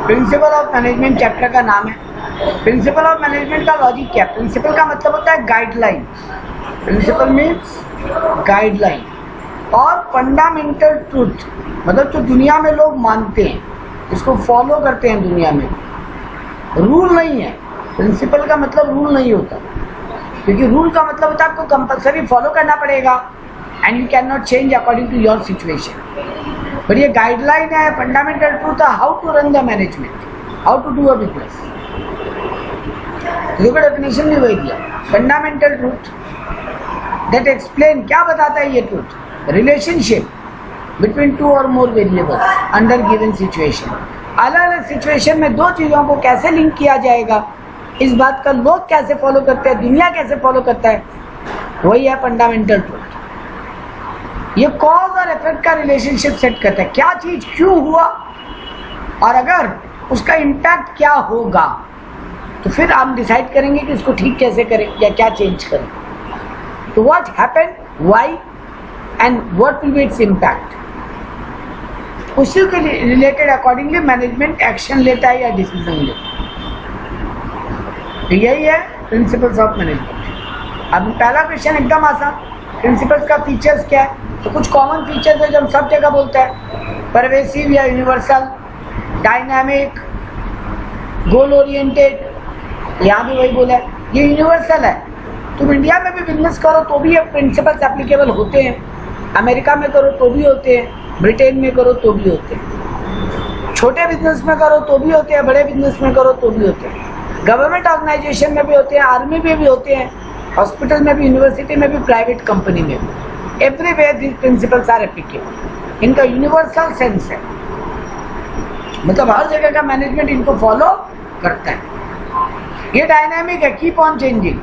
Principal of management chapter का नाम है। प्रिंसिपल ऑफ मैनेजमेंट का लॉजिक क्या है? प्रिंसिपल का मतलब होता है गाइडलाइन। Principle means guideline. और फंडामेंटल ट्रूथ मतलब जो दुनिया में लोग मानते हैं, इसको फॉलो करते हैं दुनिया में। रूल नहीं है। प्रिंसिपल का मतलब रूल नहीं होता, क्योंकि रूल का मतलब होता है आपको कंपलसरी फॉलो करना पड़ेगा and you can not change according to your situation. पर ये गाइडलाइन है, फंडामेंटल ट्रूथ है, how to run the management, how to do a business. देखो डेफिनेशन भी वही दिया, फंडामेंटल ट्रूथ दैट एक्सप्लेन, क्या बताता है ये ट्रूथ? रिलेशनशिप बिटवीन टू और मोर वेरिएबल्स अंडर गिवन सिचुएशन। अलग अलग सिचुएशन में दो चीजों को कैसे लिंक किया जाएगा, इस बात का लोग कैसे फॉलो करते हैं, दुनिया कैसे फॉलो करता है, वही है फंडामेंटल ट्रूथ। ये कॉज और इफेक्ट का रिलेशनशिप सेट करता है, क्या चीज क्यों हुआ और अगर उसका इम्पैक्ट क्या होगा, तो फिर हम डिसाइड करेंगे कि इसको ठीक कैसे करें या क्या चेंज करें। तो what happened, why and what will be its impact, उसी के रिलेटेड अकॉर्डिंगली मैनेजमेंट एक्शन लेता है या डिसीजन लेता है। तो यही है प्रिंसिपल्स ऑफ मैनेजमेंट। अब पहला क्वेश्चन एकदम आसान, प्रिंसिपल्स का फीचर्स क्या है? तो कुछ कॉमन फीचर्स है जो हम सब जगह बोलते हैं, परवेसिव या यूनिवर्सल, डायनामिक, गोल ओरिएंटेड, यहाँ भी वही बोला है, ये यूनिवर्सल है। तुम इंडिया में भी बिजनेस करो तो भी ये प्रिंसिपल्स एप्लीकेबल होते हैं, अमेरिका में करो तो भी होते हैं, ब्रिटेन में करो तो भी होते हैं, छोटे बिजनेस में करो तो भी होते हैं, बड़े बिजनेस में करो तो भी होते हैं, गवर्नमेंट ऑर्गेनाइजेशन में भी होते हैं, आर्मी में भी होते हैं, हॉस्पिटल में भी, यूनिवर्सिटी में भी, प्राइवेट कंपनी में भी। Everywhere these principles are applicable. इनका यूनिवर्सल सेंस है, मतलब हर जगह का मैनेजमेंट इनको फॉलो करता है। ये डायनामिक है, कीप ऑन चेंजिंग,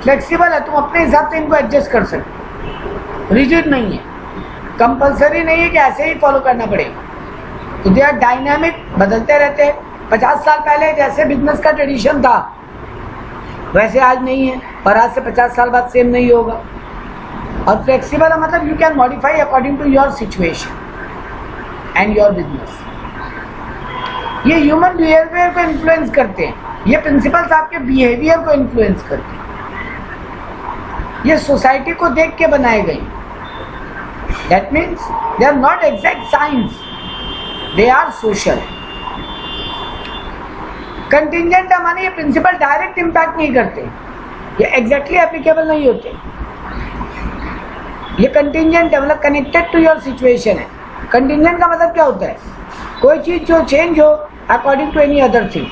फ्लेक्सिबल है, तुम अपने हिसाब से इनको एडजस्ट कर सकते, रिजिड नहीं है, कंपलसरी नहीं है कि ऐसे ही फॉलो करना पड़ेगा। तो दे आर डायनामिक, बदलते रहते हैं। 50 साल पहले जैसे बिजनेस का ट्रेडिशन था वैसे आज नहीं है, और आज से 50 साल बाद सेम नहीं होगा। और फ्लेक्सिबल है मतलब you can modify according to your situation and your business. ये ह्यूमन बिहेवियर को इन्फ्लुएंस करते हैं, ये प्रिंसिपल्स आपके बिहेवियर को इन्फ्लुएंस करते हैं। ये सोसाइटी को देख के बनाए गए, that means they are not exact science, they are social. Contingent है माने ये प्रिंसिपल डायरेक्ट इंपैक्ट नहीं करते, ये एग्जैक्टली एप्लीकेबल नहीं होते। ये कंटिंजेंट है मतलब कनेक्टेड टू योर सिचुएशन है। कंटिंजेंट का मतलब क्या होता है? कोई चीज जो चेंज हो according to any other thing.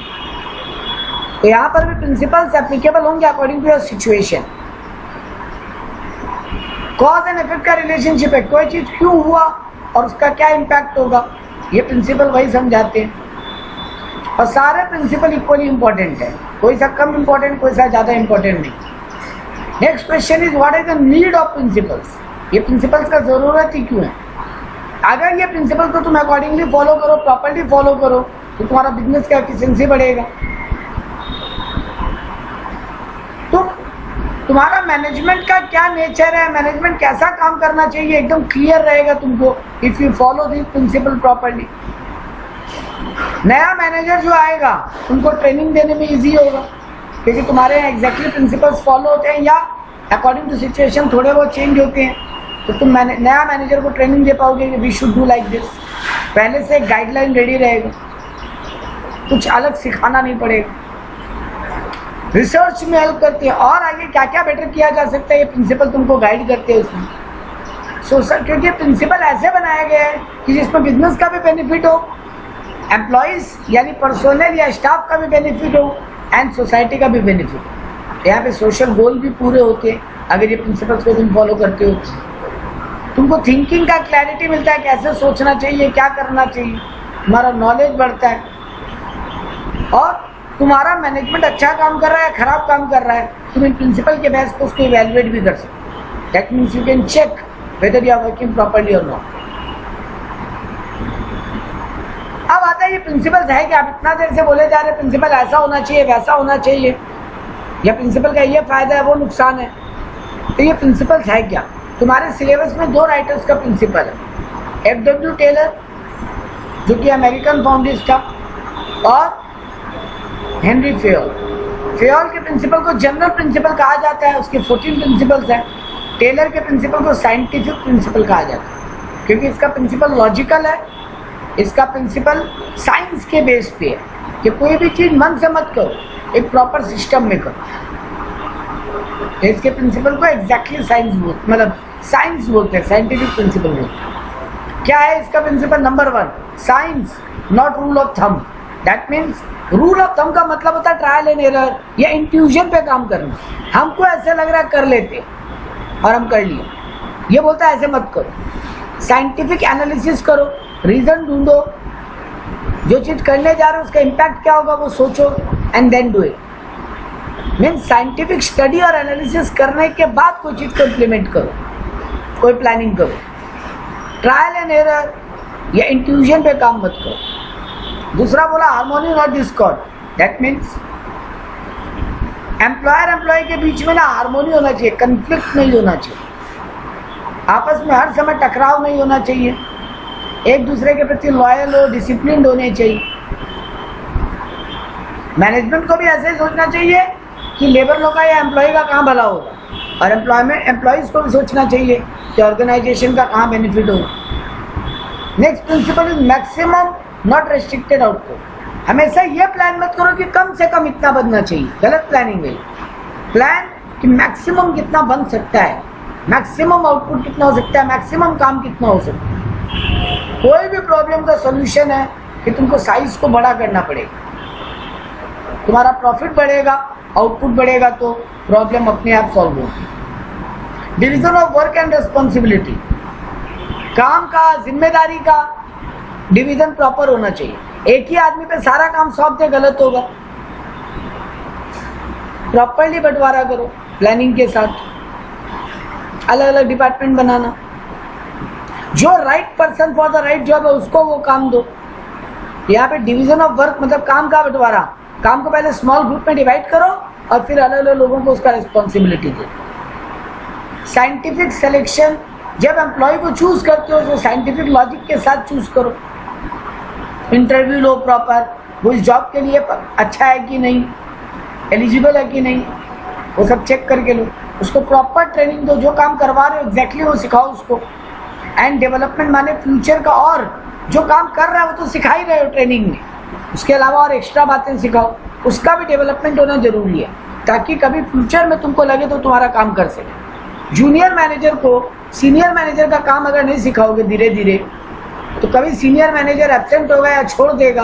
तो यहाँ पर भी प्रिंसिपल्स एप्लीकेबल होंगे according to your situation. Cause and effect का रिलेशनशिप है, कोई चीज क्यों हुआ और उसका क्या इम्पैक्ट होगा, ये प्रिंसिपल वही समझाते हैं। और सारे प्रिंसिपल इक्वली इंपॉर्टेंट है, कोई सा कम इंपॉर्टेंट, कोई सा ज्यादा इंपॉर्टेंट नहीं। Next question is what is the need of principles, ये प्रिंसिपल्स का जरूरत ही क्यों है? अगर ये प्रिंसिपल को तुम अकॉर्डिंगली फॉलो करो, प्रॉपर्ली फॉलो करो, तो तुम्हारा बिजनेस का एफिशिएंसी बढ़ेगा। तुम्हारा मैनेजमेंट का क्या नेचर है, मैनेजमेंट कैसा काम करना चाहिए, एकदम क्लियर रहेगा तुमको if you follow this principle properly. नया मैनेजर जो आएगा उनको ट्रेनिंग देने में इजी होगा, क्योंकि तुम्हारे यहाँ एग्जैक्टली प्रिंसिपल्स फॉलो होते हैं या अकॉर्डिंग टू सिचुएशन थोड़े बहुत चेंज होते हैं। तो तुम नया मैनेजर को ट्रेनिंग दे पाओगे कि we should do like this, पहले से एक गाइडलाइन रेडी रहेगा, कुछ अलग सिखाना नहीं पड़ेगा। रिसर्च में हेल्प करती है और आगे क्या क्या बेटर किया जा सकता है, ये प्रिंसिपल तुमको गाइड करते हैं उसमें। क्योंकि प्रिंसिपल ऐसे बनाया गया है कि जिसमें बिजनेस का भी बेनिफिट हो, एम्प्लॉइज यानी पर्सोनल या स्टाफ का भी बेनिफिट हो, एंड सोसाइटी का भी बेनिफिट। यहाँ पे सोशल गोल भी पूरे होते हैं अगर ये प्रिंसिपल्स को तुम फॉलो करते हो। तुमको थिंकिंग का क्लैरिटी मिलता है, कैसे सोचना चाहिए, क्या करना चाहिए, तुम्हारा नॉलेज बढ़ता है, और तुम्हारा मैनेजमेंट अच्छा काम कर रहा है, खराब काम कर रहा है, तुम इन प्रिंसिपल के बेस पर उसको इवेलुएट भी कर सकते। That means you can check whether you are working properly और नॉट। अब आता है ये प्रिंसिपल्स है कि आप इतना देर से बोले जा रहे हैं प्रिंसिपल ऐसा होना चाहिए, वैसा होना चाहिए, या प्रिंसिपल का ये फायदा है, वो नुकसान है। तो ये प्रिंसिपल्स है क्या? तुम्हारे सिलेबस में 2 राइटर्स का प्रिंसिपल है, F.W. टेलर जो कि अमेरिकन फाउंडिस्ट था, और हेनरी फेयोल। फेयोल के प्रिंसिपल को जनरल प्रिंसिपल कहा जाता है, उसके 14 प्रिंसिपल्स हैं। टेलर के प्रिंसिपल को साइंटिफिक प्रिंसिपल कहा जाता है, क्योंकि इसका प्रिंसिपल लॉजिकल है, इसका प्रिंसिपल साइंस के बेस पे है कि कोई भी चीज मन से मत करो, एक प्रॉपर सिस्टम में करो। इसके प्रिंसिपल को एग्जैक्टली साइंस बोलते हैं, साइंटिफिक प्रिंसिपल बोलते हैं। क्या है इसका principle? Number 1, science not rule of thumb. That means rule of thumb का मतलब होता है ट्रायल एंड एरर या इंट्यूजन पे काम करना। हमको ऐसे लग रहा है कर लेते और हम कर लिए, ये बोलता है ऐसे मत करो। साइंटिफिक एनालिसिस करो, रीजन ढूंढो, जो चीज करने जा रहे हो उसका इम्पैक्ट क्या होगा वो सोचो and then do it. Means scientific study और एनालिसिस करने के बाद कोई चीज को इम्प्लीमेंट करो, कोई प्लानिंग करो। ट्रायल एंड एरर या इंट्यूजन पे काम मत करो। दूसरा बोला harmony not discord. That means employer employ के बीच में ना हार्मोनी होना चाहिए, कंफ्लिक्ट नहीं होना चाहिए, आपस में हर समय टकराव नहीं होना चाहिए, एक दूसरे के प्रति लॉयल हो, डिसिप्लिन होने चाहिए। मैनेजमेंट को भी ऐसे ही सोचना चाहिए कि लेबर लोग का या एम्प्लॉय का कहाँ भला होगा, और एम्प्लॉयज को भी सोचना चाहिए कि ऑर्गेनाइजेशन का कहाँ बेनिफिट होगा। Next principle is maximum not restricted output. हमेशा ये प्लान मत करो कि कम से कम इतना बनना चाहिए, गलत प्लानिंग है। प्लान कि मैक्सिमम कितना बन सकता है, मैक्सिमम आउटपुट कितना हो सकता है, मैक्सिमम काम कितना हो सकता है। कोई भी प्रॉब्लम का सॉल्यूशन है कि तुमको साइज को बड़ा करना पड़ेगा। तुम्हारा प्रॉफिट बढ़ेगा, आउटपुट बढ़ेगा तो प्रॉब्लम अपने आप सॉल्व होगी। Division of work and responsibility, काम का, जिम्मेदारी का डिवीजन प्रॉपर होना चाहिए। एक ही आदमी पे सारा काम सौंप दे, गलत होगा। प्रॉपरली बंटवारा करो, प्लानिंग के साथ, अलग अलग डिपार्टमेंट बनाना। जो right person for the right job है उसको वो काम दो। यहाँ पे डिवीजन ऑफ वर्क मतलब काम का बंटवारा। काम को पहले स्मॉल ग्रुप में डिवाइड करो और फिर अलग अलग लोगों को उसका रिस्पॉन्सिबिलिटी दो। साइंटिफिक सिलेक्शन, जब एम्प्लॉय को चूज करते हो तो साइंटिफिक लॉजिक के साथ चूज करो। इंटरव्यू लो प्रॉपर, वो इस जॉब के लिए अच्छा है कि नहीं, एलिजिबल है कि नहीं, वो सब चेक करके लो। उसको प्रॉपर ट्रेनिंग दो, जो काम करवा रहे हो एग्जैक्टली वो सिखाओ उसको। एंड डेवलपमेंट माने फ्यूचर का, और जो काम कर रहा है वो तो सिखा ही रहे हो ट्रेनिंग में, उसके अलावा और एक्स्ट्रा बातें सिखाओ, उसका भी डेवलपमेंट होना जरूरी है ताकि कभी फ्यूचर में तुमको लगे तो तुम्हारा काम कर सके। जूनियर मैनेजर को सीनियर मैनेजर का काम अगर नहीं सिखाओगे धीरे धीरे तो कभी सीनियर मैनेजर एब्सेंट होगा या छोड़ देगा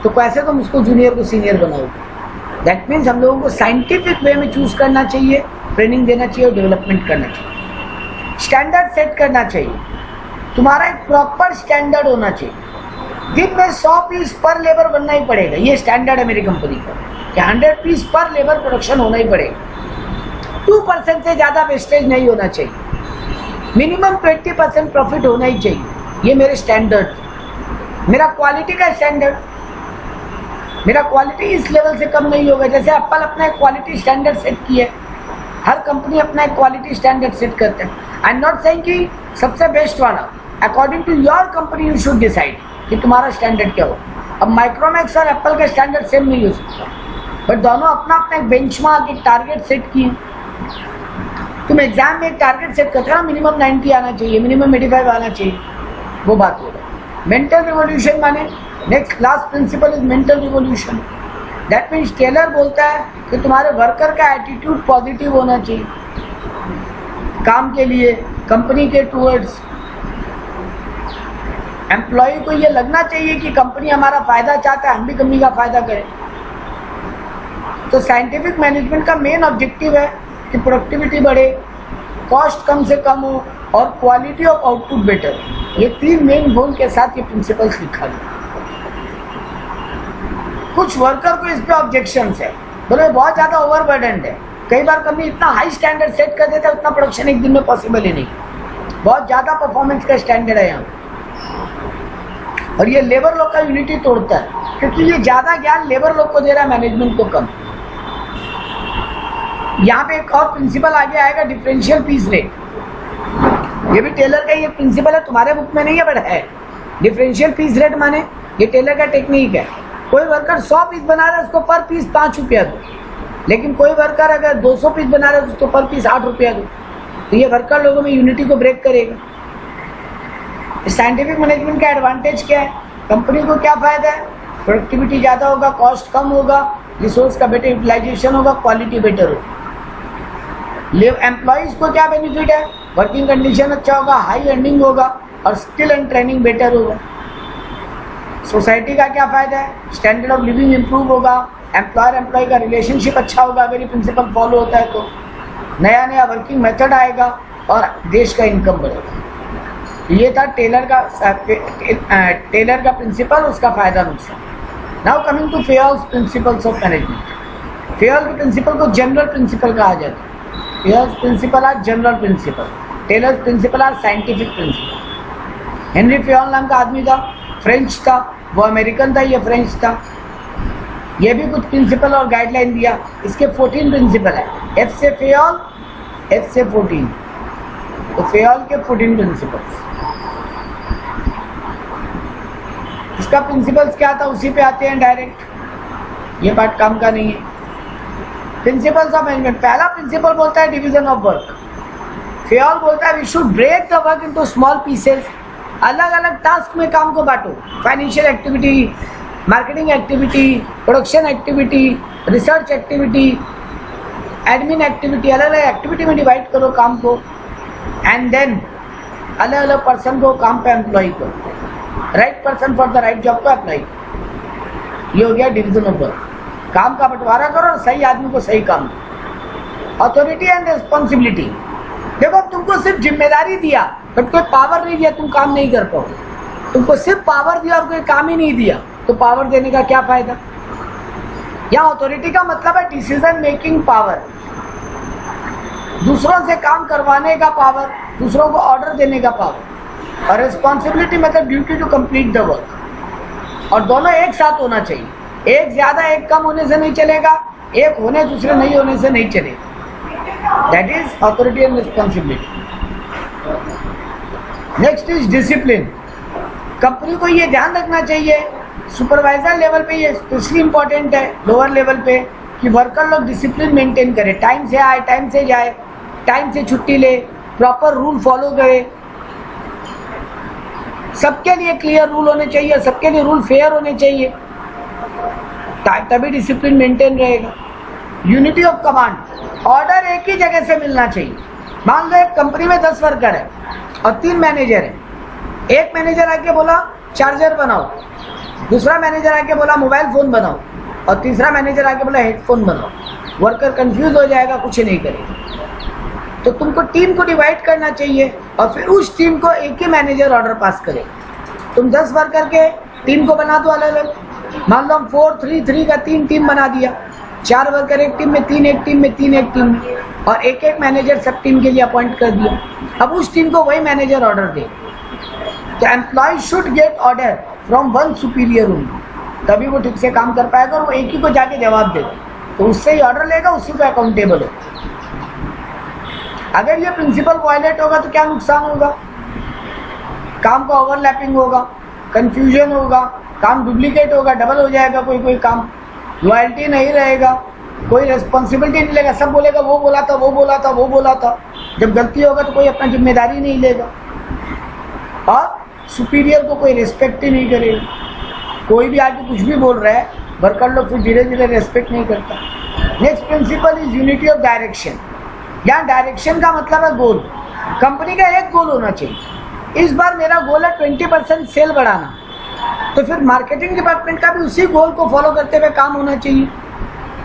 तो कैसे तुम उसको जूनियर को सीनियर बनाओगे। दैट मीन्स हम लोगों को साइंटिफिक वे में चूज करना चाहिए, ट्रेनिंग देना चाहिए और डेवलपमेंट करना चाहिए। स्टैंडर्ड सेट करना चाहिए, तुम्हारा एक प्रॉपर स्टैंडर्ड होना चाहिए। दिन में 100 पीस पर लेबर बनना ही पड़ेगा, ये स्टैंडर्ड है मेरी कंपनी का कि 100 पीस पर लेबर प्रोडक्शन होना ही पड़ेगा। 2% से ज़्यादा वेस्टेज नहीं होना चाहिए, मिनिमम 20% प्रॉफिट होना ही चाहिए, ये मेरे स्टैंडर्ड। मेरा क्वालिटी का स्टैंडर्ड, मेरा क्वालिटी इस लेवल से कम नहीं होगा। जैसे एप्पल अपना एक क्वालिटी स्टैंडर्ड सेट किया है, हर कंपनी अपना एक क्वालिटी स्टैंडर्ड सेट करते हैं। आई एम नॉट सेइंग कि सबसे बेस्ट वाला, according to your company you should decide कि तुम्हारा स्टैंडर्ड क्या हो। अब माइक्रोमैक्स और एप्पल का स्टैंडर्ड सेम नहीं हो सकता, बट दोनों अपना अपना एक बेंचमार्क, एक टारगेट सेट किए। तुम एग्जाम में एक टारगेट सेट करते हो ना, मिनिमम 90 आना चाहिए, मिनिमम 85 आना चाहिए, वो बात होगा। मेंटल रिवोल्यूशन माने next last principle is mental revolution. That means Taylor बोलता है कि तुम्हारे वर्कर का एटीट्यूड पॉजिटिव होना चाहिए काम के लिए, कंपनी के टूवर्ड्स। एम्प्लॉय को ये लगना चाहिए कि कंपनी हमारा फायदा चाहता है, हम भी कंपनी का फायदा करें। तो साइंटिफिक मैनेजमेंट का मेन ऑब्जेक्टिव है कि प्रोडक्टिविटी बढ़े, कॉस्ट कम से कम हो और क्वालिटी ऑफ आउटपुट बेटर। ये 3 मेन गोल के साथ ये प्रिंसिपल्स लिखा गया। कुछ वर्कर को इस पे ऑब्जेक्शंस है, बोले बहुत ज्यादा ओवरबर्डन है। कई बार कंपनी इतना हाई स्टैंडर्ड सेट कर देता है, उतना प्रोडक्शन एक दिन में पॉसिबल ही नहीं, बहुत ज्यादा परफॉर्मेंस का स्टैंडर्ड है यहाँ। और ये लेबर लोग का यूनिटी तोड़ता है, क्योंकि ये ज्यादा ज्ञान लेबर लोग को दे रहा है, मैनेजमेंट को कम। यहाँ पे एक और प्रिंसिपल आगे आएगा, डिफरेंशियल पीस रेट। ये भी टेलर का ये प्रिंसिपल है, तुम्हारे बुक में नहीं है बट है। डिफरेंशियल पीस रेट माने ये टेलर का टेक्निक है कोई वर्कर 100 पीस बना रहा है, उसको पर पीस 5 रुपया दो, लेकिन कोई वर्कर अगर 200 पीस बना रहा है उसको पर पीस 8 रुपया दो, तो ये वर्कर लोगों में यूनिटी को ब्रेक करेगा। साइंटिफिक मैनेजमेंट का एडवांटेज क्या है? कंपनी को क्या फायदा है? प्रोडक्टिविटी ज़्यादा होगा, कॉस्ट कम होगा, रिसोर्स का बेटर यूटिलाइजेशन होगा, क्वालिटी बेटर होगा। एम्प्लॉइज को क्या बेनिफिट है? वर्किंग कंडीशन अच्छा होगा, हाई अर्निंग होगा और स्किल एंड ट्रेनिंग बेटर होगा। सोसाइटी का क्या फायदा है? स्टैंडर्ड ऑफ लिविंग इंप्रूव होगा, एम्प्लॉयर एम्प्लॉय का रिलेशनशिप अच्छा होगा अगर ये प्रिंसिपल फॉलो होता है तो, नया नया वर्किंग मेथड आएगा और देश का इनकम बढ़ेगा। ये था टेलर का प्रिंसिपल, उसका फायदा नुकसान। Now coming to Fayol's principles of management. Fayol के प्रिंसिपल को जनरल प्रिंसिपल कहा जाता है। Fayol's principle are general principle, Taylor's principle are scientific principle. Henri Fayol नाम का आदमी था, फ्रेंच था, वो अमेरिकन था, ये फ्रेंच था। ये भी कुछ प्रिंसिपल और गाइडलाइन दिया। इसके 14 प्रिंसिपल है, एफ से फेयर, एफ से 14, तो फेयर के 14 प्रिंसिपल्स। इसका प्रिंसिपल्स क्या था उसी पे आते हैं डायरेक्ट, ये पार्ट काम का नहीं है। प्रिंसिपल्स ऑफ मैनेजमेंट, पहला प्रिंसिपल बोलता है डिवीजन ऑफ वर्क। फेयर बोलता है we should break the work into small pieces, अलग अलग टास्क में काम को बांटो, financial activity, marketing activity, production activity, research activity, admin activity, अलग अलग एक्टिविटी में डिवाइड करो काम को, एंड देन अलग अलग पर्सन को काम पे एम्प्लॉय करो, right person for the right job को अप्लाई। ये हो गया डिवीजन ऑफ वर्क। काम का बंटवारा करो और सही आदमी को सही काम दो। अथॉरिटी एंड रिस्पॉन्सिबिलिटी, देखो तुमको सिर्फ जिम्मेदारी दिया बट कोई पावर नहीं दिया, तुम काम नहीं कर पाओ। तुमको सिर्फ पावर दिया और कोई काम ही नहीं दिया, तो पावर देने का क्या फायदा? यहाँ अथॉरिटी का मतलब है डिसीजन मेकिंग पावर, दूसरों से काम करवाने का पावर, दूसरों को ऑर्डर देने का पावर। और रिस्पॉन्सिबिलिटी मतलब duty to complete the work, और दोनों एक साथ होना चाहिए। एक ज्यादा एक कम होने से नहीं चलेगा, एक होने दूसरे नहीं होने से नहीं चलेगा। That is authority and responsibility. Next is discipline. Company को ये ध्यान रखना चाहिए, सुपरवाइजर लेवल पे ये स्पेशली इंपॉर्टेंट है, लोअर लेवल पे, कि वर्कर लोग डिसिप्लिन मेंटेन करे, टाइम से आए, टाइम से जाए, टाइम से छुट्टी ले, प्रॉपर रूल फॉलो करे। सबके लिए क्लियर रूल होने चाहिए, सबके लिए रूल फेयर होने चाहिए, तभी डिसिप्लिन मेंटेन रहेगा। यूनिटी ऑफ कमांड, ऑर्डर एक ही जगह से मिलना चाहिए। मान लो एक कंपनी में 10 वर्कर है और 3 मैनेजर है। एक मैनेजर आके बोला चार्जर बनाओ, दूसरा मैनेजर आके बोला मोबाइल फोन बनाओ, और तीसरा मैनेजर आके बोला हेडफोन बनाओ। वर्कर कंफ्यूज हो जाएगा, कुछ नहीं करेगा। तो तुमको टीम को डिवाइड करना चाहिए और फिर उस टीम को एक ही मैनेजर ऑर्डर पास करेगा। तुम 10 वर्कर के टीम को बना दो अलग अलग। मान लो हम 4-3-3 का 3 टीम बना दिया, 4 वर्कर एक टीम में, 3 एक टीम में, 3 एक टीम में, और एक एक मैनेजर सब टीम के लिए अपॉइंट कर दिया। अब उस टीम को वही मैनेजर ऑर्डर दे। तो employ should get order from one superior only, तभी वो ठीक से काम कर पाएगा और वो एक ही को जाके जवाब देगा, तो उससे ही ऑर्डर लेगा, उसी को अकाउंटेबल होगा। अगर ये प्रिंसिपल वायलेट होगा तो क्या नुकसान होगा? काम का ओवरलैपिंग होगा, कंफ्यूजन होगा, काम डुप्लीकेट होगा, डबल हो जाएगा कोई काम, लॉयल्टी नहीं रहेगा, कोई रिस्पॉन्सिबिलिटी नहीं लेगा, सब बोलेगा वो बोला था, वो बोला था, वो बोला था। जब गलती होगा तो कोई अपना जिम्मेदारी नहीं लेगा, और सुपीरियर को कोई रिस्पेक्ट ही नहीं करेगा। कोई भी आके कुछ भी बोल रहा है, वर्कर लोग फिर धीरे धीरे रेस्पेक्ट नहीं करता। Next principle is unity of direction. यहाँ डायरेक्शन का मतलब है गोल। कंपनी का एक गोल होना चाहिए। इस बार मेरा गोल है 20% सेल बढ़ाना, तो फिर मार्केटिंग डिपार्टमेंट का भी उसी गोल को फॉलो करते हुए काम होना चाहिए।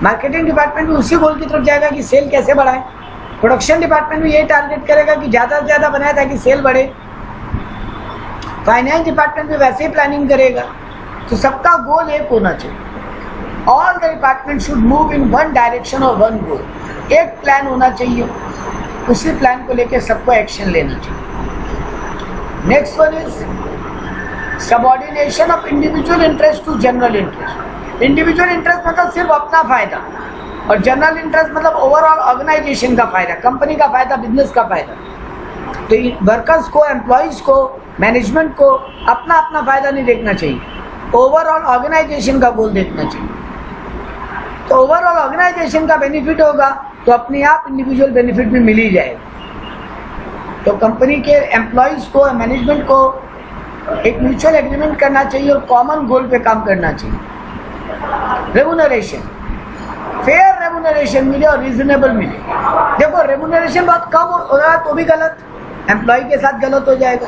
मार्केटिंग डिपार्टमेंट भी उसी गोल की तरफ जाएगा कि सेल कैसे बढ़ाएं। प्रोडक्शन डिपार्टमेंट भी यही टारगेट करेगा कि ज़्यादा से ज़्यादा बनाए ताकि सेल बढ़े। फाइनेंस डिपार्टमेंट भी वैसे ही प्लानिंग करेगा। तो सबका गोल एक होना चाहिए। All the department should move in one direction और वन गोल। एक प्लान होना चाहिए, उसी प्लान को लेकर सबको एक्शन लेना चाहिए। Next one is subordination of individual interest to general interest. Individual interest मतलब सिर्फ अपना फायदा, और जनरल इंटरेस्ट मतलब ओवरऑल ऑर्गेनाइजेशन का फायदा, कंपनी का फायदा, बिजनेस का फायदा। तो वर्कर्स को, एम्प्लॉइज को, मैनेजमेंट को अपना अपना फायदा नहीं देखना चाहिए, ओवरऑल ऑर्गेनाइजेशन का गोल देखना चाहिए। तो ओवरऑल ऑर्गेनाइजेशन का बेनिफिट होगा तो अपने आप इंडिविजुअल बेनिफिट भी मिल ही जाएगा। तो कंपनी के एम्प्लॉइज को, मैनेजमेंट को एक म्यूचुअल एग्रीमेंट करना चाहिए और कॉमन गोल पे काम करना चाहिए। रेम्यूनरेशन, फेयर रेम्यूनरेशन मिले और रीजनेबल मिले। देखो रेम्यूनरेशन बहुत कम हो रहा तो भी गलत, एम्प्लॉय के साथ गलत हो जाएगा।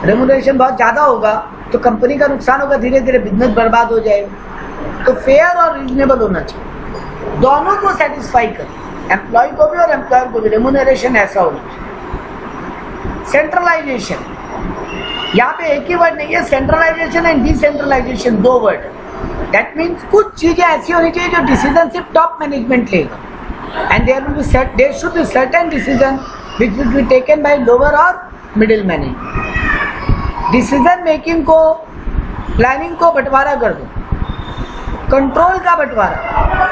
रेम्यूनरेशन बहुत ज़्यादा होगा तो कंपनी का नुकसान होगा, धीरे धीरे बिजनेस बर्बाद हो जाएगा। तो फेयर और रीजनेबल होना चाहिए, दोनों को सेटिस्फाई करें, एम्प्लॉय को भी और एम्प्लॉयर को भी। रेम्यूनरेशन ऐसा होना चाहिए। सेंट्रलाइजेशन, यहाँ पे एक ही वर्ड नहीं है, सेंट्रलाइजेशन एंड डिसेंट्रलाइजेशन दो वर्ड है। दैट मीन्स कुछ चीजें ऐसी होनी चाहिए जो डिसीजन सिर्फ टॉप मैनेजमेंट लेगा and there should be certain decision which will be taken by lower और middle management। डिसीजन मेकिंग को, प्लानिंग को बंटवारा कर दो, कंट्रोल का बंटवारा,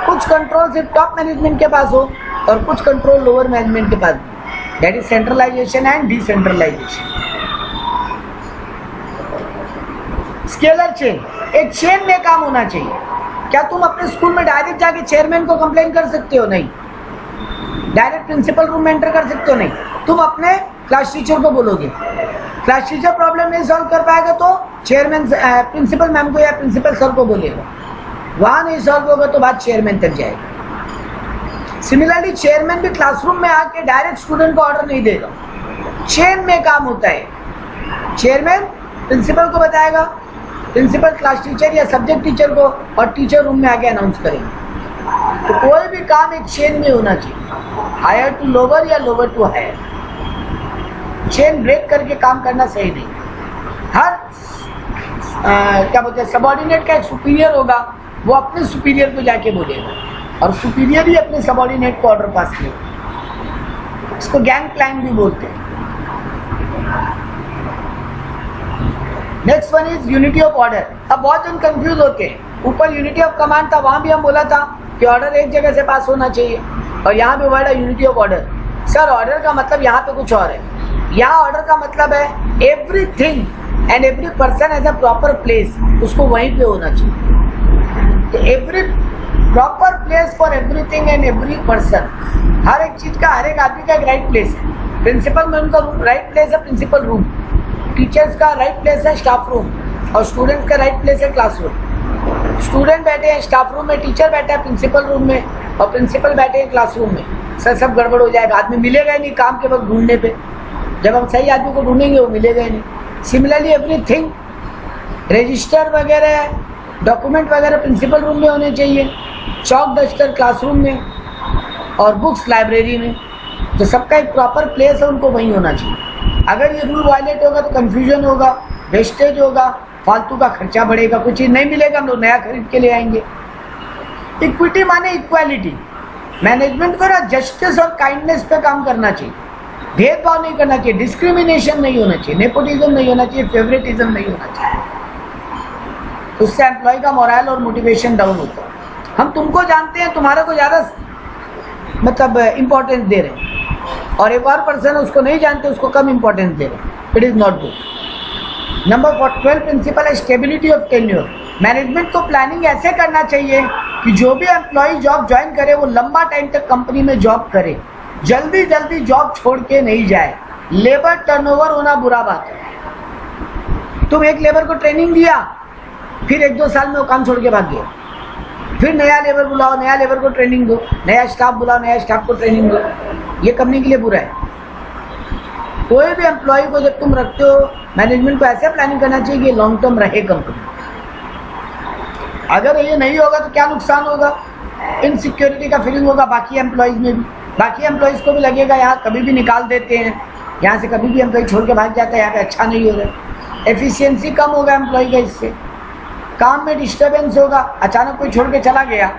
कुछ कंट्रोल सिर्फ टॉप मैनेजमेंट के पास हो और कुछ कंट्रोल लोअर मैनेजमेंट के पास हो। That is centralisation and decentralisation. Scalar chain, एक चेन में काम होना चाहिए। क्या तुम अपने स्कूल में डायरेक्ट जाके चेयरमैन को कंप्लेन कर सकते हो? नहीं। डायरेक्ट प्रिंसिपल रूम में एंटर कर सकते हो? नहीं। तुम अपने क्लास टीचर को बोलोगे, क्लास टीचर प्रॉब्लम नहीं सॉल्व कर पाएगा तो चेयरमैन, प्रिंसिपल मैम को या प्रिंसिपल सर को बोलेगा, वहां नहीं सॉल्व होगा तो बात चेयरमैन तक जाएगा। सिमिलरली चेयरमैन भी क्लासरूम में आके डायरेक्ट स्टूडेंट को ऑर्डर नहीं देगा, चेन में काम होता है। चेयरमैन प्रिंसिपल को बताएगा, प्रिंसिपल क्लास टीचर या सब्जेक्ट टीचर को, और टीचर रूम में आके अनाउंस करेंगे। तो कोई भी काम एक चेन में होना चाहिए, हायर टू लोअर या lower to higher. Chain break करके काम करना सही नहीं। हर क्या बोलते हैं, सबऑर्डिनेट का एक सुपीरियर होगा, वो अपने सुपीरियर को जाके बोलेगा और सुपीरियर ही अपने सबऑर्डिनेट को ऑर्डर पास करेगा। इसको गैंग प्लान भी बोलते हैं। Next one is unity of order. अब बहुत जन कंफ्यूज होते हैं, ऊपर यूनिटी ऑफ कमांड था, वहां भी हम बोला था कि ऑर्डर एक जगह से पास होना चाहिए, और यहाँ भी वर्ड है unity of order. Sir order का मतलब यहाँ पे कुछ और है। यहाँ ऑर्डर का मतलब है everything and every person as a proper place, उसको वहीं पे होना चाहिए। तो every proper place for everything and every person, हर एक चीज का, हर एक आदमी का एक राइट प्लेस है। प्रिंसिपल में उनका राइट प्लेस है प्रिंसिपल रूम, टीचर्स का राइट प्लेस है स्टाफ रूम, और स्टूडेंट का राइट प्लेस है क्लासरूम। स्टूडेंट बैठे हैं स्टाफ रूम में, टीचर बैठा है प्रिंसिपल रूम में, और प्रिंसिपल बैठे हैं क्लासरूम में। सर सब गड़बड़ हो जाएगा, आदमी मिलेगा ही नहीं काम के वक्त ढूंढने पे। जब हम सही आदमी को ढूंढेंगे वो मिलेगा ही नहीं। सिमिलरली एवरीथिंग, रजिस्टर वगैरह, डॉक्यूमेंट वगैरह प्रिंसिपल रूम में होने चाहिए, चौक डस्टर क्लासरूम में, और बुक्स लाइब्रेरी में। तो सबका एक प्रॉपर प्लेस है, उनको वहीं होना चाहिए। अगर ये रूल वायलेट होगा तो कंफ्यूजन होगा, वेस्टेज होगा, फालतू का खर्चा बढ़ेगा, कुछ चीज नहीं मिलेगा, हम लोग नया खरीद के ले आएंगे। इक्विटी माने इक्वालिटी। मैनेजमेंट को ना जस्टिस और काइंडनेस पे काम करना चाहिए, भेदभाव नहीं करना चाहिए, डिस्क्रिमिनेशन नहीं होना चाहिए, नेपोटिज्म नहीं होना चाहिए, फेवरेटिज्म नहीं होना चाहिए। उससे एम्प्लॉय का मोरल और मोटिवेशन डाउन होता है। हम तुमको जानते हैं, तुम्हारे को ज्यादा मतलब इंपॉर्टेंस दे रहे हैं, और एक और पर्सन उसको नहीं जानते, उसको कम इंपॉर्टेंस दे रहे हैं। It is not good. Number 12 principle है स्टेबिलिटी ऑफ टेन्योर। मैनेजमेंट को प्लानिंग ऐसे करना चाहिए कि जो भी एम्प्लॉय जॉब ज्वाइन करे वो लंबा टाइम तक कंपनी में जॉब करे, जल्दी जल्दी जॉब छोड़ के नहीं जाए। लेबर टर्नओवर होना बुरा बात है। तुम एक लेबर को ट्रेनिंग दिया, फिर 1-2 साल में वो काम छोड़ के भाग गया, फिर नया लेबर बुलाओ, नया लेबर को ट्रेनिंग दो, नया स्टाफ बुलाओ, नया स्टाफ को ट्रेनिंग दो। ये कंपनी के लिए बुरा है। कोई भी एम्प्लॉय को जब तुम रखते हो, मैनेजमेंट को ऐसे प्लानिंग करना चाहिए कि लॉन्ग टर्म रहे कंपनी। अगर ये नहीं होगा तो क्या नुकसान होगा? इनसिक्योरिटी का फीलिंग होगा बाकी एम्प्लॉयज में भी। बाकी एम्प्लॉयज को भी लगेगा यहाँ कभी भी निकाल देते हैं, यहाँ से कभी भी एम्प्लॉय छोड़ के भाग जाता है, यहाँ पे अच्छा नहीं हो रहा। एफिशिएंसी कम होगा एम्प्लॉय का, इससे काम में डिस्टर्बेंस होगा। अचानक कोई छोड़ के चला गया,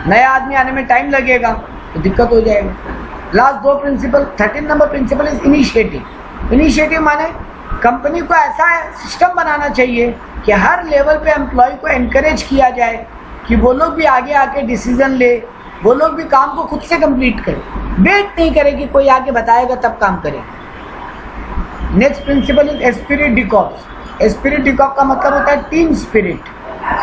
नया आदमी आने में टाइम लगेगा तो दिक्कत हो जाएगा। Last 2 principle, 13 number principle is initiative. Initiative माने कंपनी को ऐसा सिस्टम बनाना चाहिए कि हर लेवल पे एम्प्लॉय को एनकरेज किया जाए कि वो लोग भी आगे आके डिसीजन ले, वो लोग भी काम को खुद से कंप्लीट करें, वेट नहीं करे कि कोई आके बताएगा तब काम करें। Next principle is esprit de corps. Esprit de corps का मतलब होता है team spirit.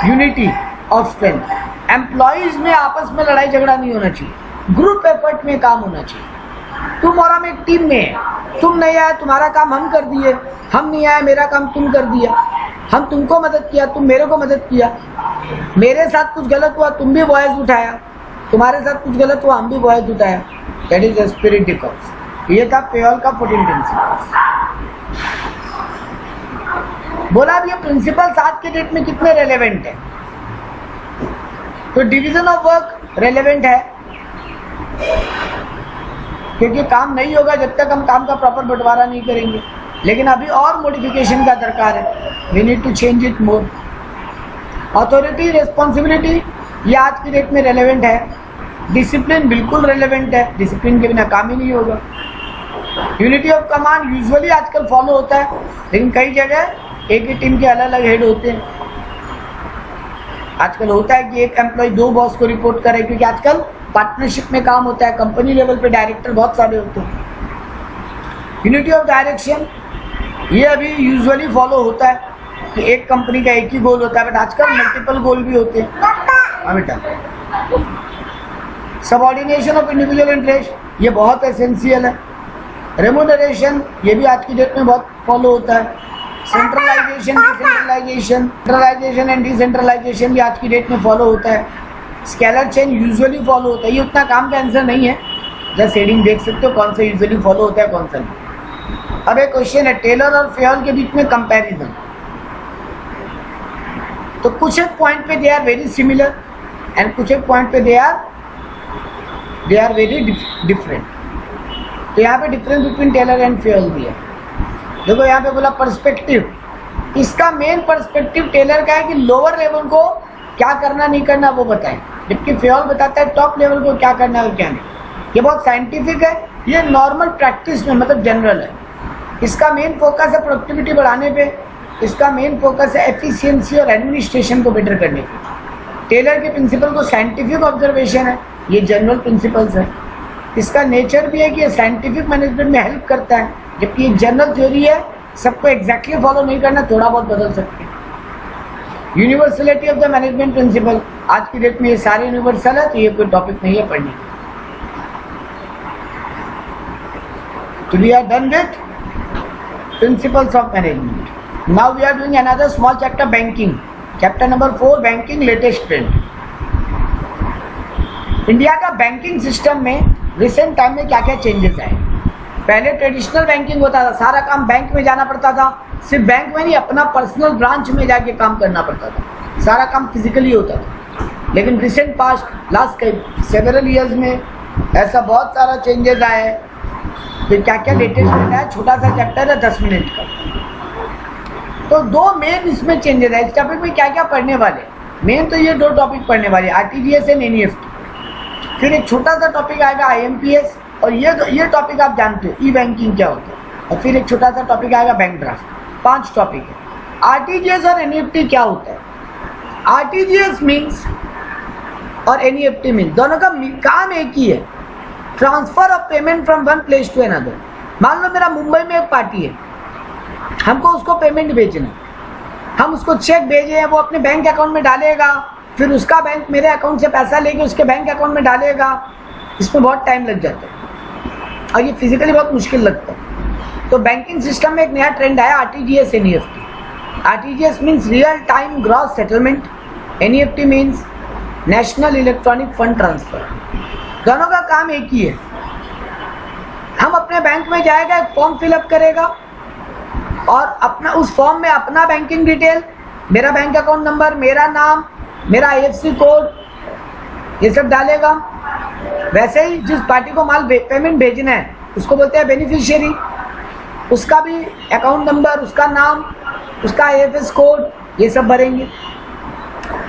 Unity of strength. Employees में आपस में लड़ाई झगड़ा नहीं होना चाहिए, ग्रुप एफर्ट में काम होना चाहिए। तुम और हम एक टीम में है, तुम नहीं आए तुम्हारा काम हम कर दिए, हम नहीं आए मेरा काम तुम कर दिया, हम तुमको मदद किया तुम मेरे को मदद किया, मेरे साथ कुछ गलत हुआ तुम भी वॉइस उठाया, तुम्हारे साथ कुछ गलत हुआ हम भी वॉइस उठाया। That is esprit de corps. ये था पेयोल का 14 प्रिंसिपल्स। बोला अब ये प्रिंसिपल्स आज के डेट में कितने रेलेवेंट है? तो डिवीजन ऑफ वर्क रेलेवेंट है, क्योंकि काम नहीं होगा जब तक हम काम का प्रॉपर बंटवारा नहीं करेंगे। लेकिन अभी और मॉडिफिकेशन का दरकार है, we need to change it more. Authority responsibility ये आज की डेट में रेलेवेंट है। डिसिप्लिन बिल्कुल रेलेवेंट है, डिसिप्लिन के बिना काम ही नहीं होगा। यूनिटी ऑफ कमांड यूजुअली आजकल फॉलो होता है, लेकिन कई जगह एक ही टीम के अलग अलग हेड होते हैं। आजकल होता है कि एक एम्प्लॉय 2 बॉस को रिपोर्ट करे, क्योंकि आजकल पार्टनरशिप में काम होता है, कंपनी लेवल पे डायरेक्टर बहुत सारे होते हैं। यूनिटी ऑफ डायरेक्शन ये अभी यूजुअली फॉलो होता है कि एक कंपनी का एक ही गोल होता है, बट आजकल मल्टीपल गोल भी होते हैं। हाँ बेटा। सबऑर्डिनेशन ऑफ इंडिविजुअल इंटरेस्ट ये बहुत एसेंशियल है। रेम्यूनरेशन ये भी आज की डेट में बहुत फॉलो होता है। सेंट्रलाइजेशन सेंट्रलाइजेशन एंड डिसेंट्रलाइजेशन भी आज की डेट में फॉलो होता है। स्केलर चेन यूजुअली फॉलो होता है। ये उतना काम का आंसर नहीं है, जस्ट हेडिंग देख सकते हो कौन सा यूजुअली फॉलो होता है कौन सा नहीं। अब एक क्वेश्चन है टेलर और फेयोल के बीच में कंपैरिजन। तो कुछ एक पॉइंट पे they are very similar and कुछ एक पॉइंट पे दे आर वेरी डिफरेंट। तो यहाँ पे difference between Taylor and Fayol भी है। देखो यहाँ पे बोला पर्सपेक्टिव, इसका मेन पर्सपेक्टिव टेलर का है कि लोअर लेवल को क्या करना नहीं करना वो बताएं, जबकि फेयोल बताता है टॉप लेवल को क्या करना और क्या नहीं। ये बहुत साइंटिफिक है, ये नॉर्मल प्रैक्टिस में मतलब जनरल है। इसका मेन फोकस है प्रोडक्टिविटी बढ़ाने पे, इसका मेन फोकस है एफिशिएंसी और एडमिनिस्ट्रेशन को बेटर करने पे। टेलर के प्रिंसिपल को साइंटिफिक ऑब्जर्वेशन है, ये जनरल प्रिंसिपल्स है। इसका नेचर भी है कि ये साइंटिफिक मैनेजमेंट में हेल्प करता है, जबकि ये जनरल थ्योरी है, सबको एग्जैक्टली फॉलो नहीं करना, थोड़ा बहुत बदल सकते हैं। Universality of the management principle, आज की डेट में ये सारे यूनिवर्सल है, तो ये कोई टॉपिक नहीं है पढ़ने की। तो we are done with principles of management. Now we are doing another small chapter banking, chapter number 4 banking latest trend. India का बैंकिंग सिस्टम में रिसेंट टाइम में क्या क्या चेंजेस आए। पहले ट्रेडिशनल बैंकिंग होता था, सारा काम बैंक में जाना पड़ता था, सिर्फ बैंक में नहीं अपना पर्सनल ब्रांच में जाके काम करना पड़ता था, सारा काम फिजिकली होता था। लेकिन recent past last several years में ऐसा बहुत सारा चेंजेस आए हैं। तो क्या क्या लेटेस्ट है, छोटा सा चैप्टर है 10 मिनट का। तो 2 मेन इसमें चेंजेस है। इस टॉपिक में क्या क्या पढ़ने वाले, मेन तो ये 2 टॉपिक पढ़ने वाले, आरटीजीएस एंड एनईएफटी। फिर एक छोटा सा टॉपिक आएगा आईएमपीएस, और ये टॉपिक आप जानते हो ई बैंकिंग क्या होता है। और फिर एक छोटा सा टॉपिक आएगा बैंक ड्राफ्ट। 5 टॉपिक है। आरटीजीएस और एनईएफटी क्या होता है? आरटीजीएस मीन्स और एनईएफटी मीन्स दोनों का काम एक ही है, transfer of payment from one place to another. मान लो मेरा मुंबई में एक पार्टी है, हमको उसको पेमेंट भेजना है, हम उसको चेक भेजे हैं, वो अपने बैंक अकाउंट में डालेगा, फिर उसका बैंक मेरे अकाउंट से पैसा लेके उसके बैंक अकाउंट में डालेगा। इसमें बहुत टाइम लग जाता है और ये फिजिकली बहुत मुश्किल लगता है। तो बैंकिंग सिस्टम में एक नया ट्रेंड आया RTGS NEFT. RTGS means real time gross settlement, NEFT means national electronic fund transfer. दोनों का काम एक ही है। हम अपने बैंक में जाएगा, एक फॉर्म फिलअप करेगा और अपना उस फॉर्म में अपना बैंकिंग डिटेल, मेरा बैंक अकाउंट नंबर, मेरा नाम, मेरा आईएफएससी कोड, ये सब डालेगा। वैसे ही जिस पार्टी को माल पेमेंट भेजना है उसको बोलते हैं बेनिफिशियरी, उसका भी अकाउंट नंबर, उसका नाम, उसका आईएफएससी कोड, ये सब भरेंगे।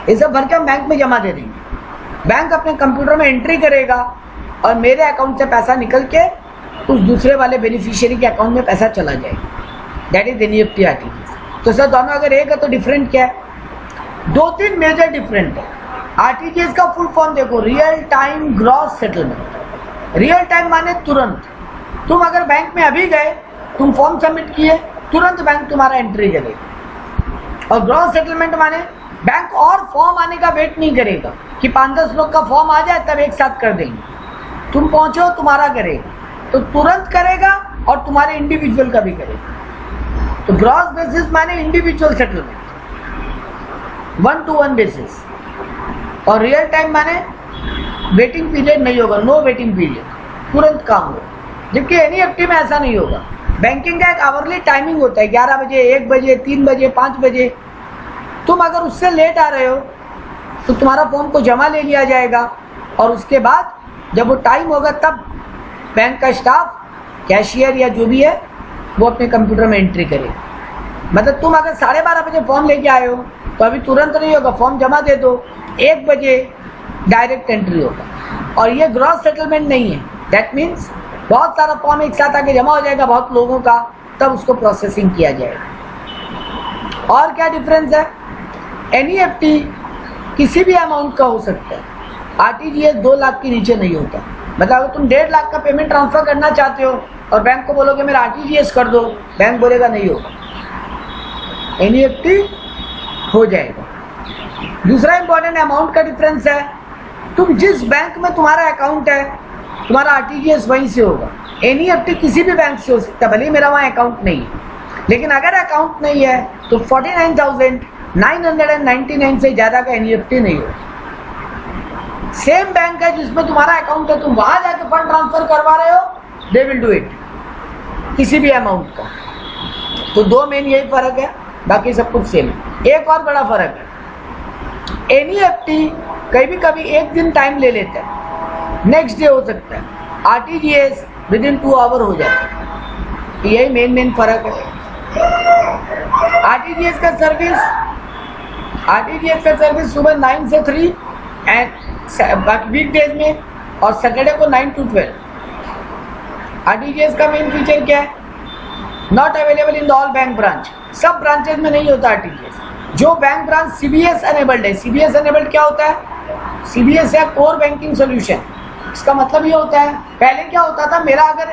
ये सब भर के हम बैंक में जमा दे देंगे। बैंक अपने कंप्यूटर में एंट्री करेगा और मेरे अकाउंट से पैसा निकल के उस दूसरे वाले बेनिफिशियरी के अकाउंट में पैसा चला जाएगा। That is NEFT RTGS. तो सर दोनों अगर एक है तो डिफरेंट क्या है? 2-3 मेजर डिफरेंट है। आरटीजीएस का फुल फॉर्म देखो, real time gross settlement. Real time माने तुरंत। तुम अगर बैंक में अभी गए, तुम फॉर्म सबमिट किए, तुरंत बैंक तुम्हारा एंट्री करेगा। और ग्रॉस सेटलमेंट माने बैंक और फॉर्म आने का वेट नहीं करेगा कि 5-10 लोग का फॉर्म आ जाए तब एक साथ कर देंगे। तुम पहुंचो तुम्हारा करेगा तो तुरंत करेगा और तुम्हारे इंडिविजुअल का भी करेगा। तो ग्रॉस बेसिस माने इंडिविजुअल सेटलमेंट, 1-to-1 बेसिस, और रियल टाइम माने वेटिंग पीरियड नहीं होगा, नो वेटिंग पीरियड, तुरंत काम होगा। जबकि एनईएफटी में ऐसा नहीं होगा। बैंकिंग का एक आवरली टाइमिंग होता है, 11 बजे, 1 बजे, 3 बजे, 5 बजे। तुम अगर उससे लेट आ रहे हो तो तुम्हारा फॉर्म को जमा ले लिया जाएगा और उसके बाद जब वो टाइम होगा तब बैंक का स्टाफ, कैशियर या जो भी है वो अपने कंप्यूटर में एंट्री करेगा। मतलब तुम अगर 12:30 बजे फॉर्म लेके आए हो तो अभी तुरंत नहीं होगा, फॉर्म जमा दे दो, 1 बजे डायरेक्ट एंट्री होगा। और ये ग्रॉस सेटलमेंट नहीं है, दैट मीन्स बहुत सारा फॉर्म एक साथ आके जमा हो जाएगा बहुत लोगों का, तब उसको प्रोसेसिंग किया जाएगा। और क्या डिफरेंस है? एनईएफटी किसी भी अमाउंट का हो सकता है, आरटीजीएस 2 लाख के नीचे नहीं होता। मतलब अगर तुम 1.5 लाख का पेमेंट ट्रांसफर करना चाहते हो और बैंक को बोलोगे मेरा आरटीजीएस कर दो, बैंक बोलेगा नहीं होगा, एनईएफटी हो जाएगा। दूसरा इंपॉर्टेंट अमाउंट का डिफरेंस है, तुम जिस बैंक में तुम्हारा अकाउंट है तुम्हारा आरटीजीएस वहीं से होगा। एनईएफटी किसी भी बैंक से हो सकता है, भले ही मेरा वहाँ अकाउंट नहीं है। लेकिन अगर अकाउंट नहीं है तो 49,999 से ज़्यादा का एनईएफटी नहीं होगा। सेम बैंक है जिसमें तुम्हारा अकाउंट है, तुम वहाँ जाके फंड ट्रांसफर करवा रहे हो, दे विल डू इट, किसी भी अमाउंट का। तो 2 मेन यही फर्क है, बाकी सब कुछ सेम है। एक और बड़ा फर्क है, एनईएफटी कभी कभी एक दिन टाइम ले लेता है, नेक्स्ट डे हो सकता है, आरटीजीएस विदिन 2 आवर हो जाता है। यही मेन फर्क है। आरटीजीएस का सर्विस सुबह 9 से 3 एंड बाकी वीकडेज में, और सैटरडे को 9 to 12। आरटीजीएस का मेन फीचर क्या है? Not available in the all bank branch, सब ब्रांचेज में नहीं होता आरटीजीएस। जो बैंक ब्रांच सीबीएस एनेबल्ड है, सीबीएस एनेबल्ड क्या होता है? सीबीएस है कोर बैंकिंग सोल्यूशन। इसका मतलब ये होता है, पहले क्या होता था, मेरा अगर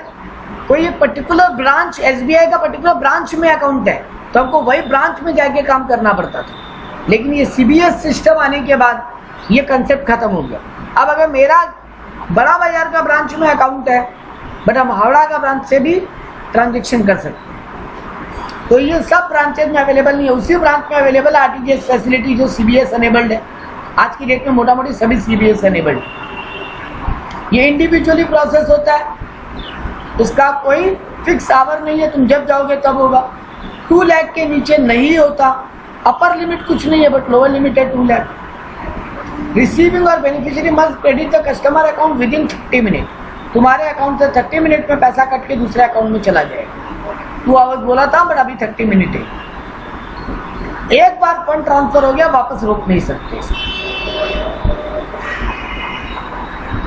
कोई एक पर्टिकुलर ब्रांच, एसबीआई का पर्टिकुलर ब्रांच में अकाउंट है तो हमको वही ब्रांच में जाके काम करना पड़ता था। लेकिन ये सीबीएस सिस्टम आने के बाद ये कंसेप्ट खत्म हो गया। अब अगर मेरा बड़ा बाजार का ब्रांच में अकाउंट है बट हम हावड़ा का ब्रांच से भी ट्रांजेक्शन कर सकते हैं, तो ये सब ब्रांचेज में अवेलेबल नहीं है। उसी ब्रांच में अवेलेबल आरटीजीएस फैसिलिटी जो सीबीएस एनेबल्ड है। आज की डेट में मोटा मोटी सभी सीबीएस एनेबल्ड है। ये इंडिविजुअली प्रोसेस होता है, उसका कोई फिक्स आवर नहीं है, तुम जब जाओगे तब होगा। 2 लाख के नीचे नहीं होता, अपर लिमिट कुछ नहीं है बट लोअर लिमिट है 2 लाख। रिसीविंग और beneficiary must credit the customer account with in 30 minute. तुम्हारे अकाउंट से 30 मिनट में पैसा कट के दूसरे अकाउंट में चला जाएगा। 2 आवर्स बोला था बट अभी 30 मिनट है। एक बार फंड ट्रांसफर हो गया वापस रोक नहीं सकते।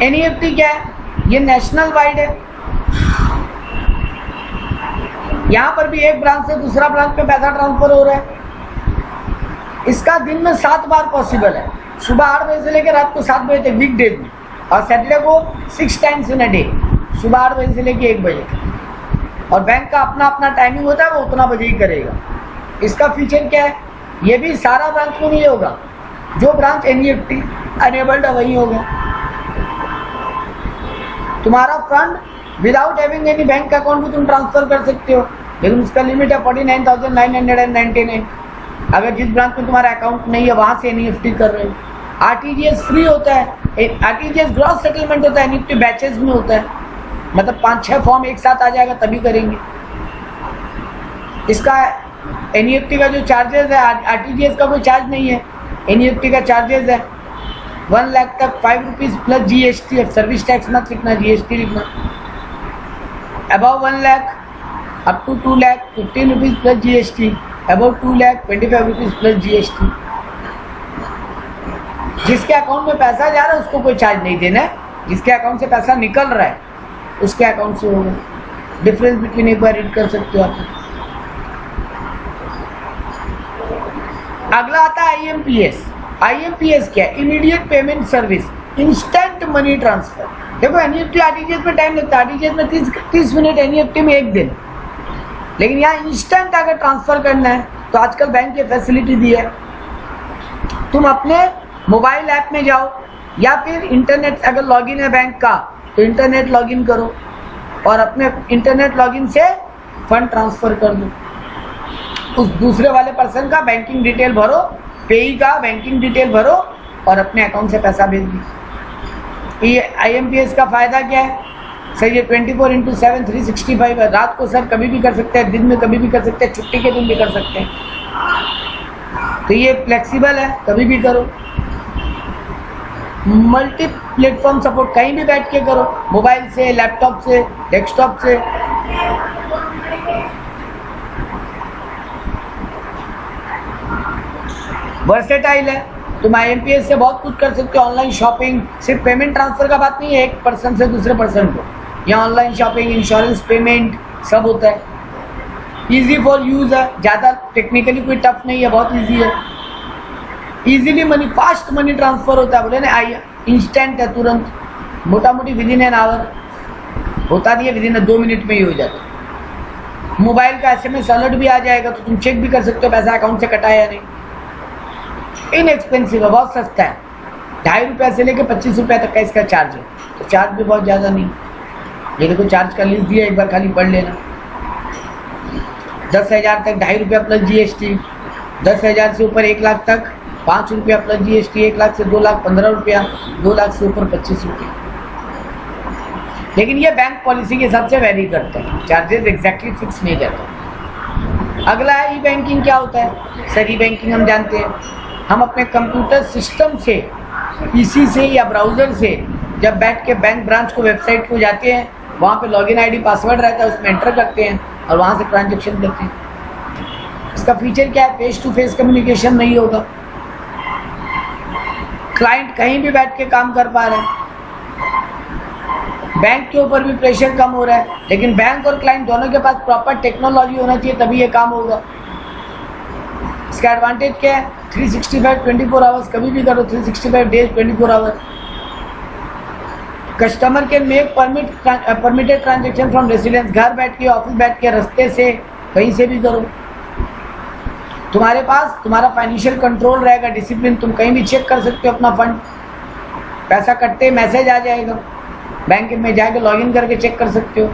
एनईएफटी क्या है? ये नेशनल वाइड है। यहां पर भी एक ब्रांच से दूसरा ब्रांच में पैसा ट्रांसफर हो रहा है। इसका दिन में 7 बार पॉसिबल है, सुबह 8 बजे से लेकर रात को 7 बजे तक वीकडेज में, और सैटरडे को 6 टाइम्स इन अ डे, सुबह 8 बजे से लेकर 1 बजे तक। और बैंक का अपना अपना टाइमिंग होता है, वो उतना बजे ही करेगा। इसका फीचर क्या है? ये भी सारा ब्रांच में नहीं होगा, जो ब्रांच एनईएफटी अनेबल्ड है वही होगा। तुम्हारा fund without having any bank account भी तुम ट्रांसफर कर सकते हो, लेकिन उसका लिमिट है 49,999। अगर जिस ब्रांच में तुम्हारा अकाउंट नहीं है वहां से एनईएफटी कर रहे हो। आरटीजीएस फ्री होता है, आरटीजीएस ग्रॉस सेटलमेंट होता है, एनईएफटी बैचेस में होता है, मतलब 5-6 फॉर्म एक साथ आ जाएगा तभी करेंगे। इसका एनईएफटी का जो चार्जेस है, आरटीजीएस का कोई चार्ज नहीं है, एनईएफटी का चार्जेस है 1 लाख तक 5 रुपीज प्लस जीएसटी। अब सर्विस टैक्स मत लिखना, जीएसटी लिखना। Above 1 lakh up to 2 lakh 15 rupees plus GST, above 2 lakh 25 rupees plus GST. जिसके अकाउंट में पैसा जा रहा है उसको कोई चार्ज नहीं देना है, जिसके अकाउंट से पैसा निकल रहा है उसके अकाउंट से होगा। डिफरेंस बिटवीन एक बार रीड कर सकते हो आप। अगला आता है आईएमपीएस। आईएमपीएस क्या है? Immediate payment service, instant money transfer. देखो एनईएफटी आरटीजीएस में टाइम लगता है, आरटीजीएस में 30 मिनट, एनईएफटी में 1 दिन। लेकिन यहाँ इंस्टेंट अगर ट्रांसफर करना है तो आजकल बैंक की फैसिलिटी दी है, तुम अपने मोबाइल ऐप में जाओ या फिर इंटरनेट, अगर लॉगिन है बैंक का तो इंटरनेट लॉगिन करो और अपने इंटरनेट लॉगिन से फंड ट्रांसफर कर दो। उस दूसरे वाले पर्सन का बैंकिंग डिटेल भरो, पेई का बैंकिंग डिटेल भरो और अपने अकाउंट से पैसा भेज दो। ये IMPS का फायदा क्या है सर? ये 24/7 365 है। रात को सर कभी भी कर सकते हैं, दिन में कभी भी कर सकते हैं, छुट्टी के दिन भी कर सकते हैं। तो ये फ्लेक्सिबल है, कभी भी करो। मल्टी प्लेटफॉर्म सपोर्ट, कहीं भी बैठ के करो, मोबाइल से, लैपटॉप से, डेस्कटॉप से। वर्सेटाइल है, तुम IMPS से बहुत कुछ कर सकते हो। ऑनलाइन शॉपिंग, सिर्फ पेमेंट ट्रांसफर का बात नहीं है एक पर्सन से दूसरे पर्सन को, यहाँ ऑनलाइन शॉपिंग, इंश्योरेंस पेमेंट सब होता है। इजी फॉर यूज है, ज़्यादा टेक्निकली कोई टफ नहीं है, बहुत इजी है। Easily money, fast money transfer होता है, बोले ना इंस्टेंट है, तुरंत, मोटा मोटी विदिन एन आवर होता नहीं है, विदिन 2 मिनट में ही हो जाता है। मोबाइल का SMS अलर्ट भी आ जाएगा तो तुम चेक भी कर सकते हो पैसा अकाउंट से कटा है या नहीं। इनएक्सपेंसिव है, बहुत सस्ता है। 2.5 रुपये से लेकर 25 रुपये तक का इसका चार्ज है, तो चार्ज भी बहुत ज़्यादा नहीं। ये देखो चार्ज का लिस्ट दिया, एक बार खाली पढ़ लेना। 10,000 तक 2.5 रुपया प्लस GST, 10,000 से ऊपर 1 लाख तक 5 रुपया प्लस GST, 1 लाख से 2 लाख 15 रुपया, 2 लाख से ऊपर 25 रुपये। लेकिन ये बैंक पॉलिसी के हिसाब से वेरी करते हैं, चार्जेस एग्जैक्टली फिक्स नहीं करते। अगला है ई-बैंकिंग। क्या होता है सर? ई-बैंकिंग हम जानते हैं, हम अपने कंप्यूटर सिस्टम से, PC से या ब्राउज़र से जब बैठ के बैंक ब्रांच को, वेबसाइट को जाते हैं, वहाँ पे लॉगिन ID पासवर्ड रहता है, उसमें एंटर करते हैं और वहाँ से ट्रांजेक्शन करते हैं। इसका फीचर क्या है? फेस टू फेस कम्युनिकेशन नहीं होगा, क्लाइंट कहीं भी बैठ के काम कर पा रहे हैं, बैंक के ऊपर भी प्रेशर कम हो रहा है। लेकिन बैंक और क्लाइंट दोनों के पास प्रॉपर टेक्नोलॉजी होना चाहिए, तभी ये काम होगा। इसका एडवांटेज क्या है? 365 24 आवर्स, कभी भी करो, 365 days 24 hours. Customer can make permitted transaction from residence, घर बैठ के, ऑफिस बैठ के, रास्ते से, कहीं से भी करो। तुम्हारे पास तुम्हारा फाइनेंशियल कंट्रोल रहेगा, डिसिप्लिन, तुम कहीं भी चेक कर सकते हो अपना फंड, पैसा कटते मैसेज आ जाएगा, बैंक में जाके लॉगिन करके चेक कर सकते हो।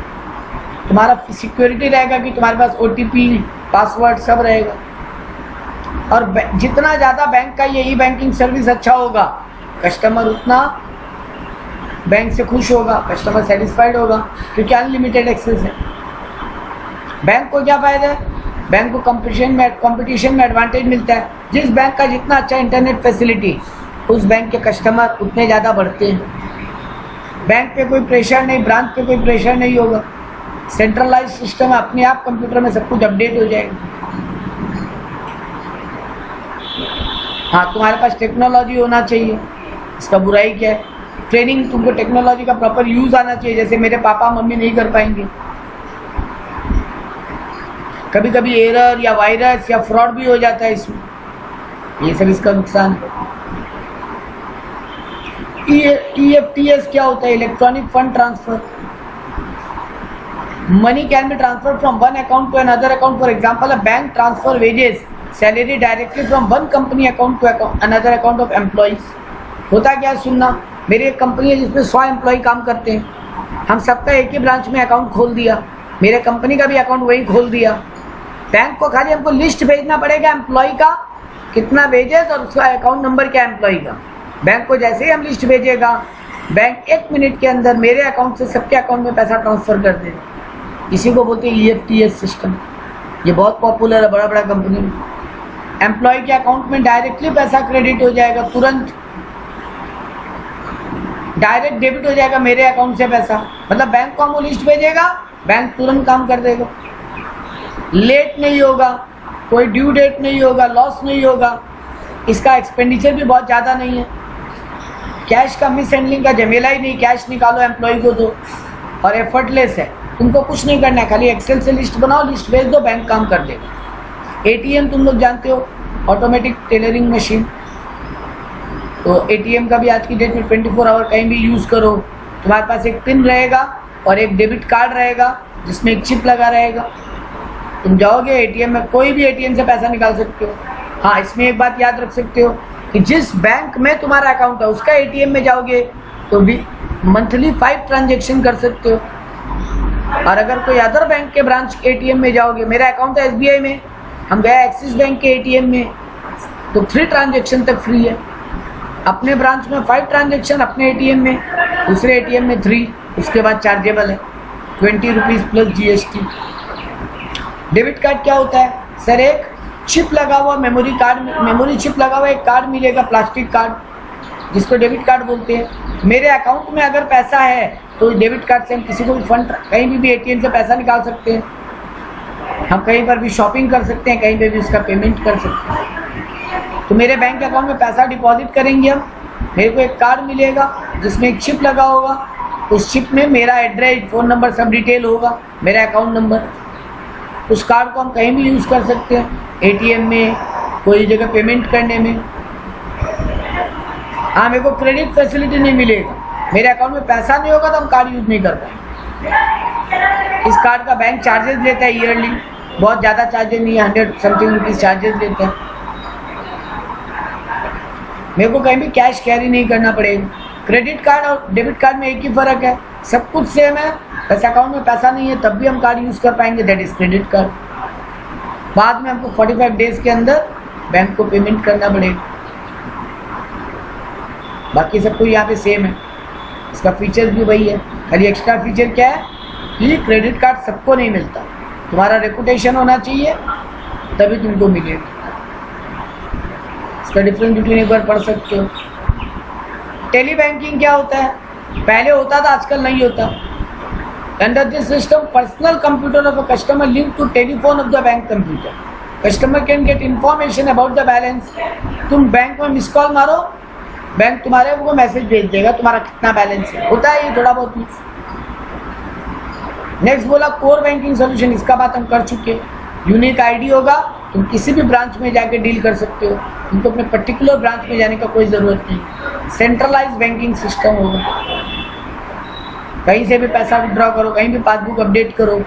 तुम्हारा सिक्योरिटी रहेगा कि तुम्हारे पास OTP, पासवर्ड सब रहेगा। और जितना ज़्यादा बैंक का ये ई-बैंकिंग सर्विस अच्छा होगा, कस्टमर उतना बैंक से खुश होगा, कस्टमर सेटिस्फाइड होगा, क्योंकि अनलिमिटेड एक्सेस है। बैंक को क्या फायदा है? बैंक को कंपटीशन में एडवांटेज मिलता है। जिस बैंक का जितना अच्छा इंटरनेट फैसिलिटी, उस बैंक के कस्टमर उतने ज़्यादा बढ़ते हैं। बैंक पे कोई प्रेशर नहीं, ब्रांच पे कोई प्रेशर नहीं होगा, सेंट्रलाइज सिस्टम है, अपने आप कंप्यूटर में सब कुछ अपडेट हो जाएगा। हाँ, तुम्हारे पास टेक्नोलॉजी होना चाहिए, इसका बुराई क्या है? ट्रेनिंग, तुमको टेक्नोलॉजी का प्रॉपर यूज आना चाहिए, जैसे मेरे पापा मम्मी नहीं कर पाएंगे। कभी कभी एरर या वायरस या फ्रॉड भी हो जाता है इसमें, ये सब इसका नुकसान है। EFTS क्या होता है? Electronic fund transfer. Money can be transfer from one account to another account. For example, a bank transfer wages salary directly from one company account to another account of employees. होता क्या, सुनना, मेरी एक company है जिसमें 100 employ काम करते हैं, हम सबका एक ही ब्रांच में अकाउंट खोल दिया, मेरे कंपनी का भी अकाउंट वही खोल दिया। बैंक को खाली हमको लिस्ट भेजना पड़ेगा एम्प्लॉय का कितना वेजेस और उसका अकाउंट नंबर क्या है एम्प्लॉय का। बैंक को जैसे ही हम लिस्ट भेजेगा, बैंक 1 मिनट के अंदर मेरे अकाउंट से सबके अकाउंट में पैसा ट्रांसफर कर देगा। इसी को बोलते हैं EFTS सिस्टम। ये बहुत पॉपुलर है बड़ा बड़ा कंपनी में। एम्प्लॉय के अकाउंट में डायरेक्टली पैसा क्रेडिट हो जाएगा, तुरंत डायरेक्ट डेबिट हो जाएगा मेरे अकाउंट से पैसा। मतलब बैंक को हम लिस्ट भेजेगा, बैंक तुरंत काम कर देगा, लेट नहीं होगा, कोई ड्यू डेट नहीं होगा, लॉस नहीं होगा। इसका एक्सपेंडिचर भी बहुत ज़्यादा नहीं है, कैश का मिस हैंडलिंग का झमेला ही नहीं, कैश निकालो एम्प्लॉय को दो, और एफर्टलेस है, तुमको कुछ नहीं करना है, खाली एक्सेल से लिस्ट बनाओ, लिस्ट भेज दो, बैंक काम कर देगा। ATM तुम लोग जानते हो, ऑटोमेटिक टेलरिंग मशीन, तो ATM का भी आज की डेट में 24 आवर कहीं भी यूज़ करो। तुम्हारे पास एक पिन रहेगा और एक डेबिट कार्ड रहेगा जिसमें एक चिप लगा रहेगा, तुम जाओगे ATM में, कोई भी ATM से पैसा निकाल सकते हो। हाँ, इसमें एक बात याद रख सकते हो, कि जिस बैंक में तुम्हारा अकाउंट है उसका एटीएम में जाओगे तो भी मंथली 5 ट्रांजेक्शन कर सकते हो, और अगर कोई अदर बैंक के ब्रांच एटीएम में जाओगे, मेरा अकाउंट है SBI में, हम गए एक्सिस बैंक के एटीएम में तो 3 ट्रांजेक्शन तक फ्री है। अपने ब्रांच में 5 ट्रांजेक्शन, अपने एटीएम में, दूसरे एटीएम में 3, उसके बाद चार्जेबल है 20 rupees plus GST। Debit card क्या होता है सर? एक चिप लगा हुआ मेमोरी चिप लगा हुआ एक कार्ड मिलेगा, प्लास्टिक कार्ड, जिसको डेबिट कार्ड बोलते हैं। मेरे अकाउंट में अगर पैसा है तो डेबिट कार्ड से हम किसी को भी फंड, कहीं भी एटीएम से पैसा निकाल सकते हैं, हम कहीं पर भी शॉपिंग कर सकते हैं, कहीं पे भी उसका पेमेंट कर सकते हैं। तो मेरे बैंक अकाउंट में पैसा डिपॉजिट करेंगे हम, मेरे को एक कार्ड मिलेगा जिसमें एक चिप लगा होगा, उस चिप में मेरा एड्रेस, फ़ोन नंबर, सब डिटेल होगा, मेरा अकाउंट नंबर। उस कार्ड को हम कहीं भी यूज़ कर सकते हैं, एटीएम में, कोई जगह पेमेंट करने में। हाँ, मेरे को क्रेडिट फैसिलिटी नहीं मिलेगा, मेरे अकाउंट में पैसा नहीं होगा तो हम कार्ड यूज़ नहीं कर पाएंगे। इस कार्ड का बैंक चार्जेस लेता है ईयरली, बहुत ज़्यादा चार्जेस नहीं है, 100 समथिंग रुपीज़ चार्जेस लेता है। मेरे को कहीं भी कैश कैरी नहीं करना पड़ेगा। क्रेडिट कार्ड और डेबिट कार्ड में एक ही फ़र्क है, सब कुछ सेम है, बस अकाउंट में पैसा नहीं है तब भी हम कार्ड यूज़ कर पाएंगे, दैट इज़ क्रेडिट कार्ड। बाद में हमको 45 डेज़ के अंदर बैंक को पेमेंट करना पड़ेगा। बाकी सब कुछ यहाँ पे सेम है, इसका फीचर भी वही है, खाली एक्स्ट्रा फीचर क्या है कि क्रेडिट कार्ड सबको नहीं मिलता, तुम्हारा रेपुटेशन होना चाहिए तभी तुमको मिलेगा। इसका डिफरेंस बिटवीन एक बार पढ़ सकते हो। टेली बैंकिंग क्या होता है? पहले होता था, आजकल नहीं होता। Under this system personal computer of a customer link to telephone of the bank computer, customer can get information about the balance. तुम बैंक में मिस कॉल मारो, बैंक तुम्हारे को मैसेज भेज देगा तुम्हारा कितना बैलेंस है, होता है ये थोड़ा बहुत। नेक्स्ट बोला कोर बैंकिंग सोल्यूशन, इसका बात हम कर चुके हैं। यूनिक आईडी होगा, तुम किसी भी ब्रांच में जाके डील कर सकते हो, तुमको अपने पर्टिकुलर ब्रांच में जाने का कोई ज़रूरत नहीं। सेंट्रलाइज बैंकिंग सिस्टम होगा, कहीं से भी पैसा विड्रॉ करो, कहीं भी पासबुक अपडेट करो,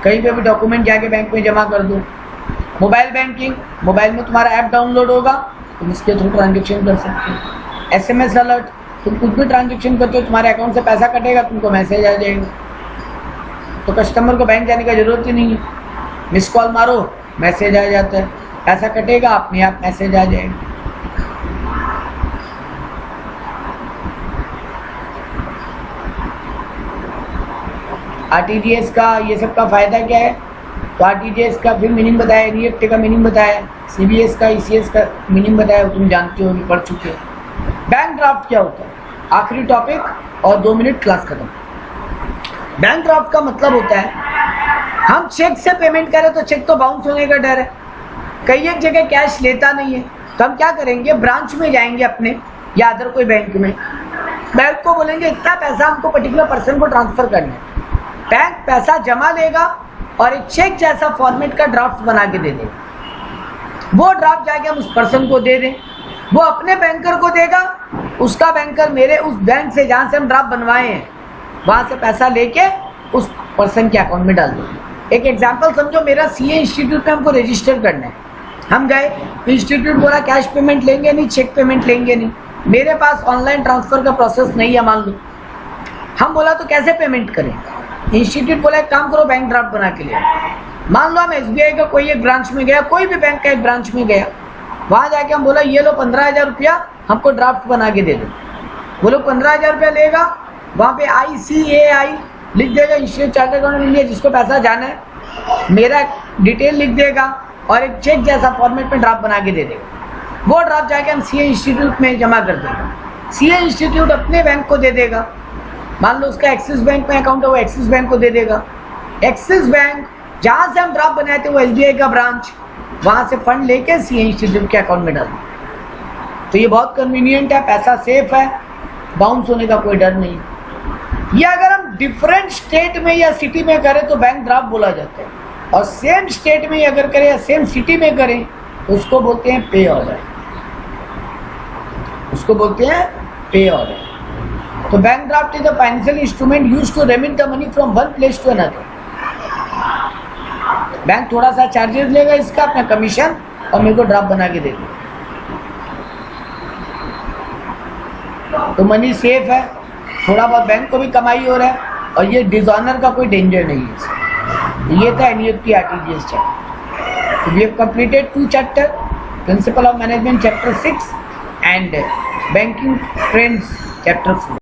कहीं पे भी डॉक्यूमेंट जाके बैंक में जमा कर दो। मोबाइल बैंकिंग, मोबाइल में तुम्हारा ऐप डाउनलोड होगा, तुम इसके थ्रू ट्रांजेक्शन कर सकते हो। SMS अलर्ट, तुम कुछ भी ट्रांजेक्शन करते हो, तुम्हारे अकाउंट से पैसा कटेगा, तुमको मैसेज आ जाएगा, तो कस्टमर को बैंक जाने का जरूरत ही नहीं है, मिस कॉल मारो मैसेज आ जाता है, पैसा कटेगा अपने आप मैसेज आ जाएगा। RTGS का ये सब का फ़ायदा क्या है? तो RTGS का फिर मीनिंग बताया, NEFT का मीनिंग बताया, CBS का, ECS का मीनिंग बताया, तुम जानते हो, पढ़ चुके हो। बैंक ड्राफ्ट क्या होता है? आखिरी टॉपिक और 2 मिनट क्लास खत्म। बैंक ड्राफ्ट का मतलब होता है हम चेक से पेमेंट करें तो चेक तो बाउंस होने का डर है, कई एक जगह कैश लेता नहीं है, तो हम क्या करेंगे, ब्रांच में जाएंगे अपने या अदर कोई बैंक में, बैंक को बोलेंगे इतना पैसा हमको पर्टिकुलर पर्सन को ट्रांसफर करना है, बैंक पैसा जमा लेगा और एक चेक जैसा फॉर्मेट का ड्राफ्ट बना के दे देगा। वो ड्राफ्ट जाके हम उस पर्सन को दे दें, वो अपने बैंकर को देगा, उसका बैंकर मेरे उस बैंक से जहाँ से हम ड्राफ्ट बनवाए हैं वहाँ से पैसा लेके उस पर्सन के अकाउंट में डाल देंगे। एक एग्जांपल समझो, मेरा CA इंस्टीट्यूट में हमको रजिस्टर करना है, हम गए, इंस्टीट्यूट बोला कैश पेमेंट लेंगे नहीं, चेक पेमेंट लेंगे नहीं, मेरे पास ऑनलाइन ट्रांसफ़र का प्रोसेस नहीं है मान लो, हम बोला तो कैसे पेमेंट करें? इंस्टीट्यूट बोला एक काम करो, बैंक ड्राफ्ट बना के ले। मान लो हम SBI का कोई एक ब्रांच में गया, कोई भी बैंक का एक ब्रांच में गया, वहाँ जाके हम बोला ये लो 15,000 रुपया हमको ड्राफ्ट बना के दे दो, वो लोग 15,000 रुपया लेगा, वहाँ पे ICAI लिख देगा, institute chartered accountant of India, जिसको पैसा जाना है, मेरा डिटेल लिख देगा और एक चेक जैसा फॉर्मेट में ड्राफ्ट बना के दे देगा। वो ड्राफ्ट जाके हम CA इंस्टीट्यूट में जमा कर देंगे, CA इंस्टीट्यूट अपने बैंक को दे देगा, मान लो उसका एक्सिस बैंक में अकाउंट है, वो एक्सिस बैंक को दे देगा, एक्सिस बैंक जहाँ से हम ड्राफ्ट बनाए थे वो SBI का ब्रांच, वहाँ से फंड लेके CA इंस्टीट्यूट के अकाउंट में डाल देगा। तो ये बहुत कन्वीनियंट है, पैसा सेफ है, बाउंस होने का कोई डर नहीं। या अगर हम डिफरेंट स्टेट में या सिटी में करें तो बैंक ड्राफ्ट बोला जाता है, और सेम स्टेट में अगर करें या सेम सिटी में करें तो उसको बोलते हैं पे ऑर्डर, उसको बोलते हैं पे ऑर्डर। तो bank draft is a financial instrument used to remit the money from one place to another. Bank थोड़ा सा चार्जेस लेगा इसका, अपना कमीशन, और मेरे को ड्राफ्ट बना के देगा। तो मनी सेफ है, थोड़ा बहुत बैंक को भी कमाई हो रहा है और ये डिसऑनर का कोई डेंजर नहीं है। ये था NEFT RTGS chapter. We have completed 2 chapter, principle of management chapter 6 and banking trends chapter 4।